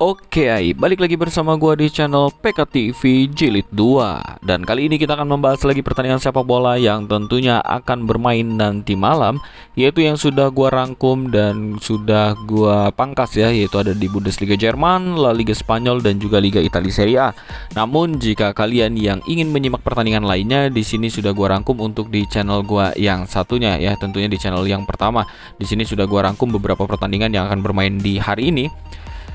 Oke, balik lagi bersama gua di channel PKTV Jilid 2. Dan kali ini kita akan membahas lagi pertandingan sepak bola yang tentunya akan bermain nanti malam, yaitu yang sudah gua rangkum dan sudah gua pangkas ya, yaitu ada di Bundesliga Jerman, La Liga Spanyol dan juga Liga Italia Serie A. Namun jika kalian yang ingin menyimak pertandingan lainnya, di sini sudah gua rangkum untuk di channel gua yang satunya ya, tentunya di channel yang pertama. Di sini sudah gua rangkum beberapa pertandingan yang akan bermain di hari ini.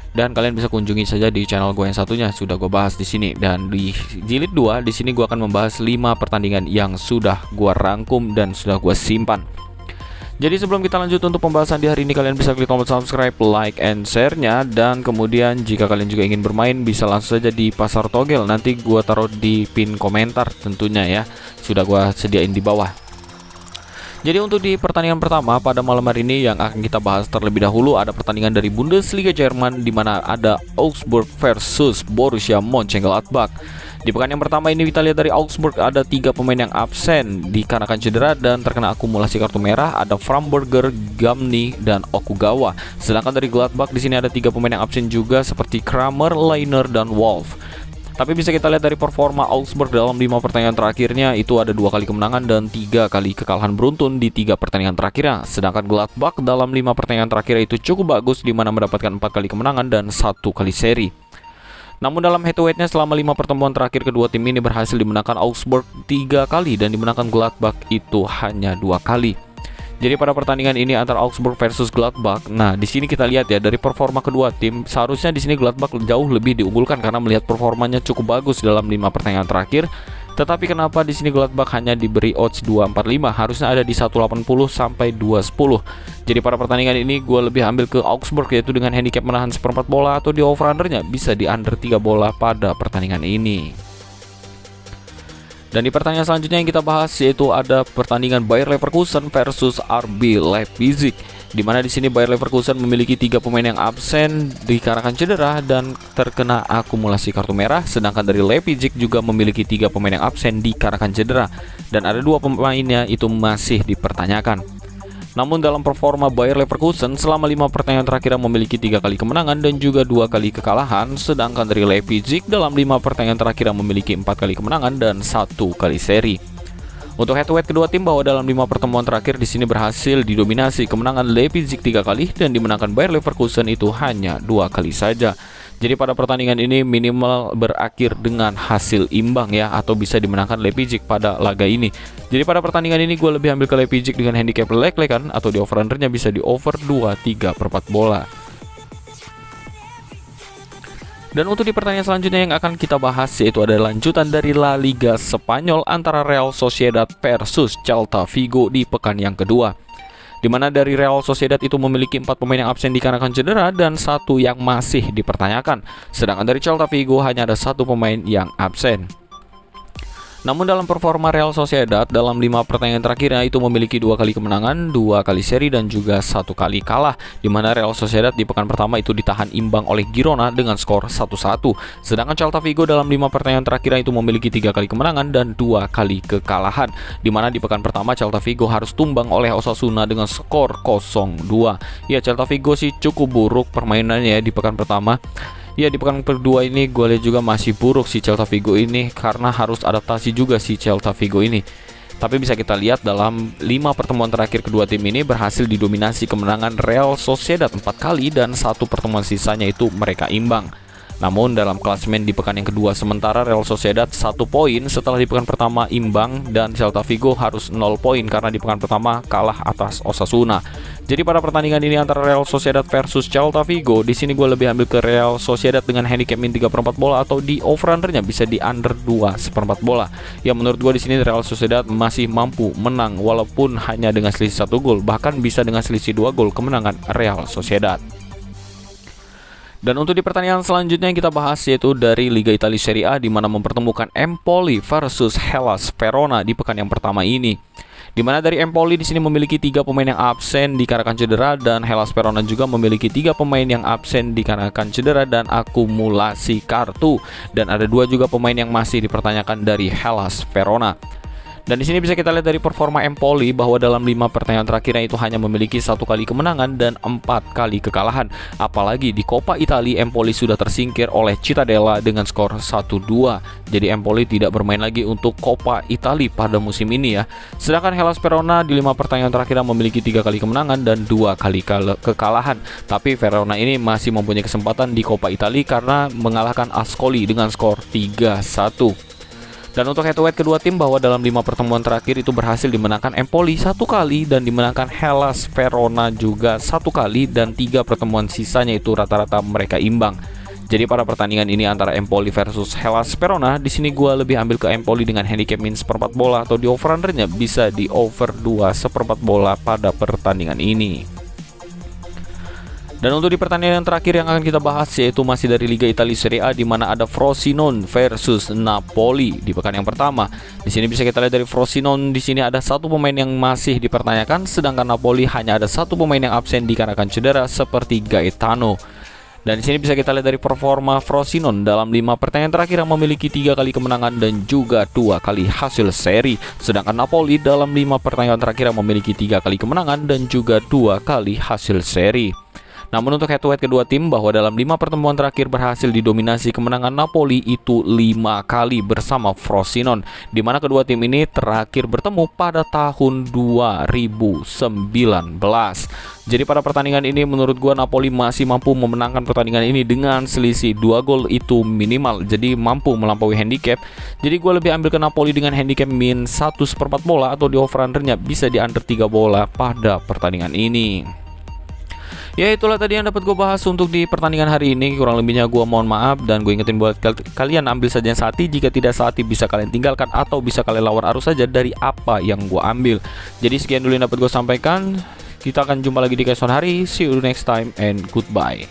Dan kalian bisa kunjungi saja di channel gue yang satunya, sudah gue bahas di sini. Dan di jilid 2 di sini gue akan membahas 5 pertandingan yang sudah gue rangkum dan sudah gue simpan. Jadi sebelum kita lanjut untuk pembahasan di hari ini, kalian bisa klik tombol subscribe, like, and share-nya. Dan kemudian jika kalian juga ingin bermain, bisa langsung saja di pasar togel. Nanti gue taruh di pin komentar tentunya ya, sudah gue sediain di bawah. Jadi untuk di pertandingan pertama pada malam hari ini yang akan kita bahas terlebih dahulu, ada pertandingan dari Bundesliga Jerman di mana ada Augsburg versus Borussia Mönchengladbach. Di pekan yang pertama ini kita lihat dari Augsburg ada 3 pemain yang absen dikarenakan cedera dan terkena akumulasi kartu merah, ada Framberger, Gamni, dan Okugawa. Sedangkan dari Gladbach di sini ada 3 pemain yang absen juga seperti Kramer, Leiner, dan Wolf. Tapi bisa kita lihat dari performa Augsburg dalam 5 pertandingan terakhirnya, itu ada 2 kali kemenangan dan 3 kali kekalahan beruntun di 3 pertandingan terakhirnya. Sedangkan Gladbach dalam 5 pertandingan terakhir itu cukup bagus, di mana mendapatkan 4 kali kemenangan dan 1 kali seri. Namun dalam head-to-headnya selama 5 pertemuan terakhir, kedua tim ini berhasil dimenangkan Augsburg 3 kali dan dimenangkan Gladbach itu hanya 2 kali. Jadi pada pertandingan ini antara Augsburg versus Gladbach, nah di sini kita lihat ya dari performa kedua tim, seharusnya di sini Gladbach jauh lebih diunggulkan karena melihat performanya cukup bagus dalam 5 pertandingan terakhir. Tetapi kenapa di sini Gladbach hanya diberi odds 245, harusnya ada di 180 sampai 210. Jadi pada pertandingan ini gue lebih ambil ke Augsburg, yaitu dengan handicap menahan 1/4 bola atau di over-undernya bisa di under 3 bola pada pertandingan ini. Dan di pertandingan selanjutnya yang kita bahas yaitu ada pertandingan Bayer Leverkusen versus RB Leipzig, di mana di sini Bayer Leverkusen memiliki 3 pemain yang absen dikarenakan cedera dan terkena akumulasi kartu merah, sedangkan dari Leipzig juga memiliki 3 pemain yang absen dikarenakan cedera dan ada 2 pemainnya itu masih dipertanyakan. Namun dalam performa Bayer Leverkusen selama 5 pertandingan terakhir memiliki 3 kali kemenangan dan juga 2 kali kekalahan, sedangkan dari Leipzig dalam 5 pertandingan terakhir memiliki 4 kali kemenangan dan 1 kali seri. Untuk head-to-head kedua tim bahwa dalam 5 pertemuan terakhir di sini berhasil didominasi, kemenangan Leipzig 3 kali dan dimenangkan Bayer Leverkusen itu hanya 2 kali saja. Jadi pada pertandingan ini minimal berakhir dengan hasil imbang ya, atau bisa dimenangkan Leipzig pada laga ini. Jadi pada pertandingan ini gue lebih ambil ke Leipzig dengan handicap leg-legan atau di over-undernya bisa di over 2/3/4 bola. Dan untuk di pertandingan selanjutnya yang akan kita bahas yaitu ada lanjutan dari La Liga Spanyol antara Real Sociedad versus Celta Vigo di pekan yang kedua, di mana dari Real Sociedad itu memiliki 4 pemain yang absen dikarenakan cedera dan 1 yang masih dipertanyakan. Sedangkan dari Celta Vigo hanya ada 1 pemain yang absen. Namun dalam performa Real Sociedad dalam 5 pertandingan terakhirnya itu memiliki 2 kali kemenangan, 2 kali seri dan juga 1 kali kalah, di mana Real Sociedad di pekan pertama itu ditahan imbang oleh Girona dengan skor 1-1. Sedangkan Celta Vigo dalam 5 pertandingan terakhirnya itu memiliki 3 kali kemenangan dan 2 kali kekalahan, di mana di pekan pertama Celta Vigo harus tumbang oleh Osasuna dengan skor 0-2. Ya, Celta Vigo sih cukup buruk permainannya ya di pekan pertama. Ya, di pekan kedua ini gue lihat juga masih buruk si Celta Vigo ini karena harus adaptasi juga si Celta Vigo ini. Tapi bisa kita lihat dalam 5 pertemuan terakhir kedua tim ini berhasil didominasi kemenangan Real Sociedad 4 kali dan 1 pertemuan sisanya itu mereka imbang. Namun dalam klasemen di pekan yang kedua sementara Real Sociedad 1 poin setelah di pekan pertama imbang dan Celta Vigo harus 0 poin karena di pekan pertama kalah atas Osasuna. Jadi pada pertandingan ini antara Real Sociedad versus Celta Vigo, di sini gue lebih ambil ke Real Sociedad dengan handicap min 3/4 bola atau di over-undernya bisa di under 2/4 bola. Ya, menurut gue di sini Real Sociedad masih mampu menang walaupun hanya dengan selisih 1 gol, bahkan bisa dengan selisih 2 gol kemenangan Real Sociedad. Dan untuk di pertandingan selanjutnya yang kita bahas yaitu dari Liga Italia Serie A, di mana mempertemukan Empoli versus Hellas Verona di pekan yang pertama ini. Di mana dari Empoli di sini memiliki 3 pemain yang absen dikarenakan cedera dan Hellas Verona juga memiliki 3 pemain yang absen dikarenakan cedera dan akumulasi kartu, dan ada 2 juga pemain yang masih dipertanyakan dari Hellas Verona. Dan di sini bisa kita lihat dari performa Empoli bahwa dalam 5 pertandingan terakhirnya itu hanya memiliki 1 kali kemenangan dan 4 kali kekalahan. Apalagi di Coppa Italia Empoli sudah tersingkir oleh Cittadella dengan skor 1-2. Jadi Empoli tidak bermain lagi untuk Coppa Italia pada musim ini ya. Sedangkan Hellas Verona di 5 pertandingan terakhirnya memiliki 3 kali kemenangan dan 2 kali kekalahan. Tapi Verona ini masih mempunyai kesempatan di Coppa Italia karena mengalahkan Ascoli dengan skor 3-1. Dan untuk head to head kedua tim bahwa dalam 5 pertemuan terakhir itu berhasil dimenangkan Empoli 1 kali dan dimenangkan Hellas Verona juga 1 kali, dan 3 pertemuan sisanya itu rata-rata mereka imbang. Jadi pada pertandingan ini antara Empoli versus Hellas Verona, di sini gue lebih ambil ke Empoli dengan handicap min seperempat bola atau di over undernya bisa di over 2 seperempat bola pada pertandingan ini. Dan untuk di pertandingan terakhir yang akan kita bahas yaitu masih dari Liga Italia Serie A, di mana ada Frosinone versus Napoli di pekan yang pertama. Di sini bisa kita lihat dari Frosinone, di sini ada 1 pemain yang masih dipertanyakan, sedangkan Napoli hanya ada 1 pemain yang absen dikarenakan cedera seperti Gaetano. Dan di sini bisa kita lihat dari performa Frosinone dalam 5 pertandingan terakhir yang memiliki 3 kali kemenangan dan juga 2 kali hasil seri. Sedangkan Napoli dalam 5 pertandingan terakhir yang memiliki 3 kali kemenangan dan juga 2 kali hasil seri. Namun untuk head to head kedua tim bahwa dalam 5 pertemuan terakhir berhasil didominasi kemenangan Napoli itu 5 kali bersama Frosinone, di mana kedua tim ini terakhir bertemu pada tahun 2019. Jadi pada pertandingan ini menurut gua Napoli masih mampu memenangkan pertandingan ini dengan selisih 2 gol itu minimal, jadi mampu melampaui handicap. Jadi gua lebih ambil ke Napoli dengan handicap min 1/4 bola atau di over undernya bisa di under 3 bola pada pertandingan ini. Ya itulah tadi yang dapat gue bahas untuk di pertandingan hari ini. Kurang lebihnya gue mohon maaf, dan gue ingetin buat kalian ambil saja yang saati. Jika tidak saati bisa kalian tinggalkan atau bisa kalian lawan arus saja dari apa yang gue ambil. Jadi sekian dulu yang dapat gue sampaikan. Kita akan jumpa lagi di keesokan hari. See you next time and goodbye.